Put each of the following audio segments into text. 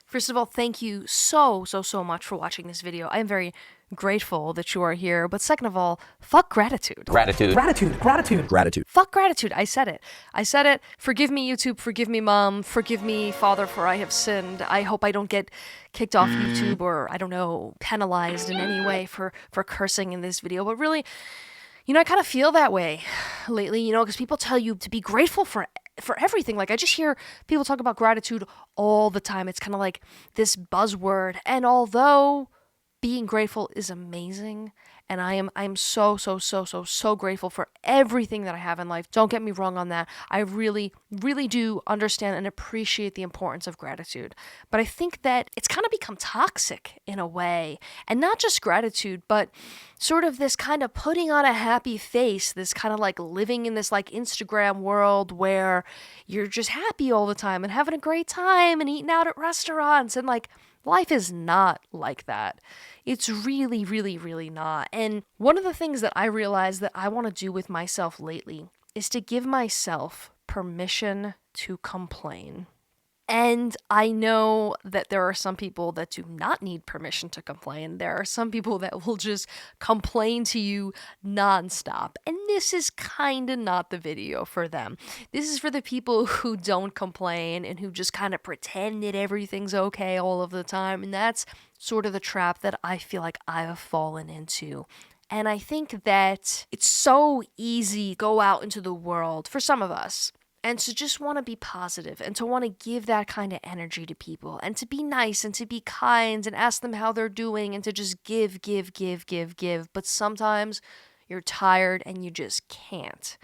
First of all, thank you so much for watching this video. I am very grateful that you are here. But second of all, fuck gratitude. Gratitude. Fuck gratitude. I said it. Forgive me, YouTube. Forgive me, Mom. Forgive me, Father, for I have sinned. I hope I don't get kicked off YouTube or, I don't know, penalized in any way for cursing in this video. But really, I kind of feel that way lately, because people tell you to be grateful for everything. Like, I just hear people talk about gratitude all the time. It's kind of like this buzzword. And although being grateful is amazing, and I'm so grateful for everything that I have in life. Don't get me wrong on that. I really do understand and appreciate the importance of gratitude. But I think that it's kind of become toxic in a way. And not just gratitude, but sort of this kind of putting on a happy face, this kind of like living in this like Instagram world where you're just happy all the time and having a great time and eating out at restaurants, and like life is not like that. It's really not. And one of the things that I realized that I want to do with myself lately is to give myself permission to complain. And I know that there are some people that do not need permission to complain. There are some people that will just complain to you nonstop. And this is kind of not the video for them. This is for the people who don't complain and who just kind of pretend that everything's okay all of the time. And that's sort of the trap that I feel like I've fallen into. And I think that it's so easy to go out into the world, for some of us, and to just want to be positive and to want to give that kind of energy to people and to be nice and to be kind and ask them how they're doing and to just give. But sometimes you're tired and you just can't.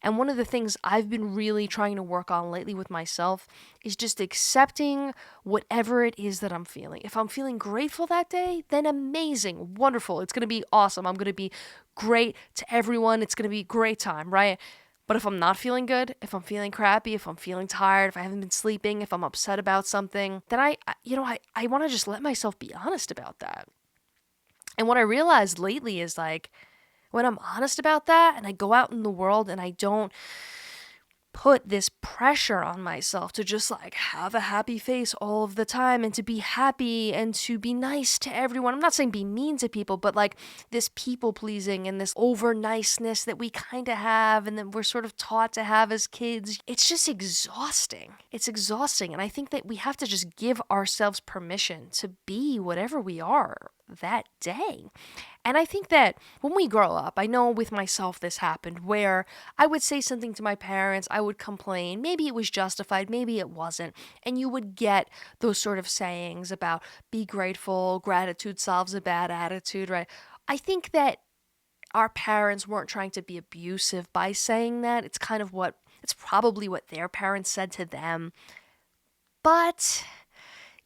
And one of the things I've been really trying to work on lately with myself is just accepting whatever it is that I'm feeling. If I'm feeling grateful that day, then amazing, wonderful. It's going to be awesome. I'm going to be great to everyone. It's going to be a great time, right? But if I'm not feeling good, if I'm feeling crappy, if I'm feeling tired, if I haven't been sleeping, if I'm upset about something, then I want to just let myself be honest about that. And what I realized lately is like, when I'm honest about that and I go out in the world and I don't put this pressure on myself to just like have a happy face all of the time and to be happy and to be nice to everyone. I'm not saying be mean to people, but like this people pleasing and this over niceness that we kind of have and that we're sort of taught to have as kids. It's just exhausting. It's exhausting. And I think that we have to just give ourselves permission to be whatever we are that day. And I think that when we grow up, I know with myself this happened where I would say something to my parents, I would complain, maybe it was justified, maybe it wasn't, and you would get those sort of sayings about be grateful, gratitude solves a bad attitude, right? I think that our parents weren't trying to be abusive by saying that. It's probably what their parents said to them. But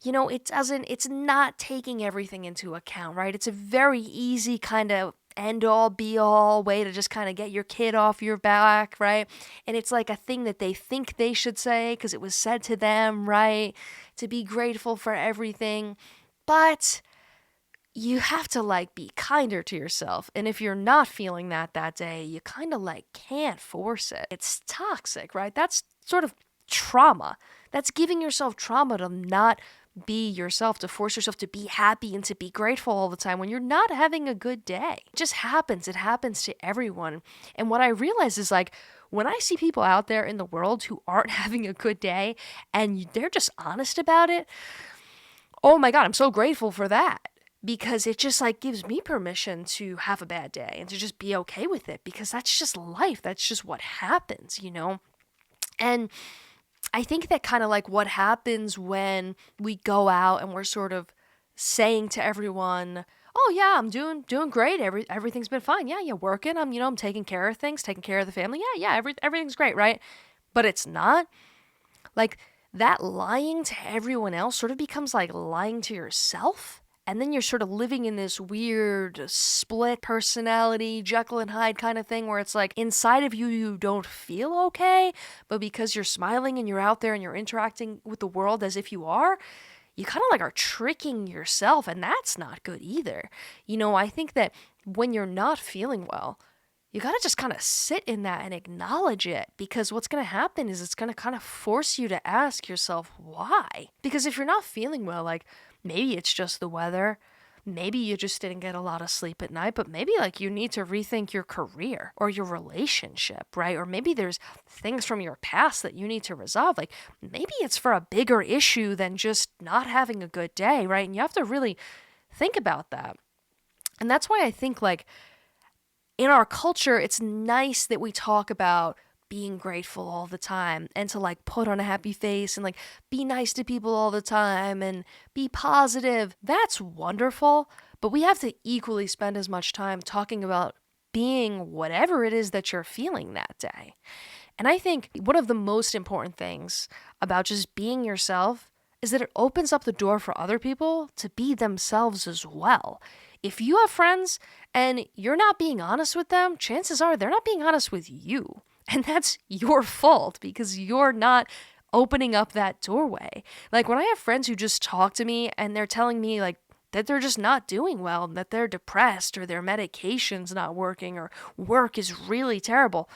it's not taking everything into account, right? It's a very easy kind of end-all, be-all way to just kind of get your kid off your back, right? And it's like a thing that they think they should say because it was said to them, right? To be grateful for everything. But you have to like be kinder to yourself. And if you're not feeling that day, you kind of like can't force it. It's toxic, right? That's sort of trauma. That's giving yourself trauma to not be yourself, to force yourself to be happy and to be grateful all the time when you're not having a good day. It just happens. It happens to everyone. And what I realize is like, when I see people out there in the world who aren't having a good day and they're just honest about it, oh my God, I'm so grateful for that. Because it just like gives me permission to have a bad day and to just be okay with it, because that's just life. That's just what happens, And I think that kind of like what happens when we go out and we're sort of saying to everyone, oh yeah, I'm doing great. Everything's been fine. Yeah, working. I'm taking care of things, taking care of the family. Yeah, everything's great, right? But it's not. Like that lying to everyone else sort of becomes like lying to yourself. And then you're sort of living in this weird split personality, Jekyll and Hyde kind of thing where it's like inside of you don't feel okay, but because you're smiling and you're out there and you're interacting with the world as if you are, you kind of like are tricking yourself, and that's not good either. I think that when you're not feeling well, you got to just kind of sit in that and acknowledge it, because what's going to happen is it's going to kind of force you to ask yourself why. Because if you're not feeling well, like maybe it's just the weather, maybe you just didn't get a lot of sleep at night, but maybe like you need to rethink your career or your relationship, right? Or maybe there's things from your past that you need to resolve. Like maybe it's for a bigger issue than just not having a good day, right? And you have to really think about that. And that's why I think like in our culture, it's nice that we talk about being grateful all the time and to like put on a happy face and like be nice to people all the time and be positive. That's wonderful, but we have to equally spend as much time talking about being whatever it is that you're feeling that day. And I think one of the most important things about just being yourself is that it opens up the door for other people to be themselves as well. If you have friends and you're not being honest with them, chances are they're not being honest with you. And that's your fault because you're not opening up that doorway. Like when I have friends who just talk to me and they're telling me like that they're just not doing well, that they're depressed or their medication's not working or work is really terrible,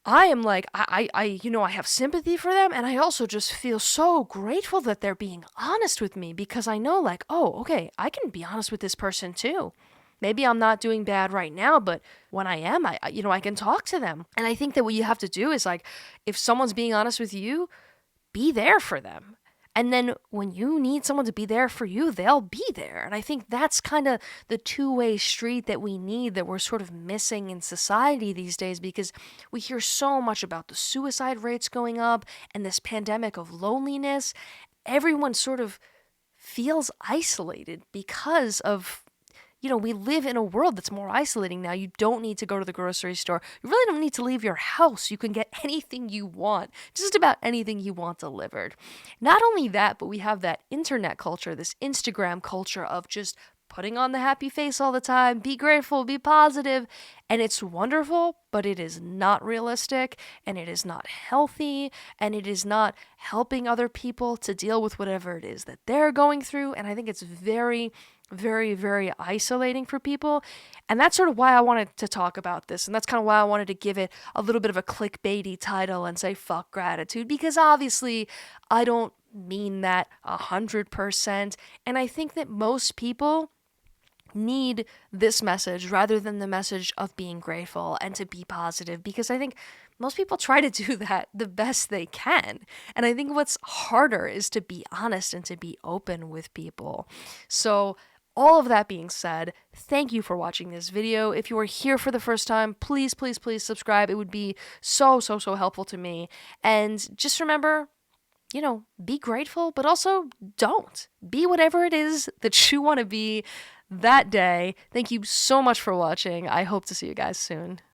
I am like, I have sympathy for them, and I also just feel so grateful that they're being honest with me, because I know like, oh, okay, I can be honest with this person too. Maybe I'm not doing bad right now, but when I am, I can talk to them. And I think that what you have to do is like, if someone's being honest with you, be there for them. And then when you need someone to be there for you, they'll be there. And I think that's kind of the two-way street that we need, that we're sort of missing in society these days, because we hear so much about the suicide rates going up and this pandemic of loneliness. Everyone sort of feels isolated because of, we live in a world that's more isolating now. You don't need to go to the grocery store. You really don't need to leave your house. You can get anything you want, just about anything you want delivered. Not only that, but we have that internet culture, this Instagram culture of just putting on the happy face all the time, be grateful, be positive, and it's wonderful, but it is not realistic, and it is not healthy, and it is not helping other people to deal with whatever it is that they're going through, and I think it's very, very, very isolating for people. And that's sort of why I wanted to talk about this. And that's kind of why I wanted to give it a little bit of a clickbaity title and say, fuck gratitude, because obviously I don't mean that 100%. And I think that most people need this message rather than the message of being grateful and to be positive, because I think most people try to do that the best they can. And I think what's harder is to be honest and to be open with people. So all of that being said, thank you for watching this video. If you are here for the first time, please, please, please subscribe. It would be so, so, so helpful to me. And just remember, be grateful, but also don't. Be whatever it is that you want to be that day. Thank you so much for watching. I hope to see you guys soon.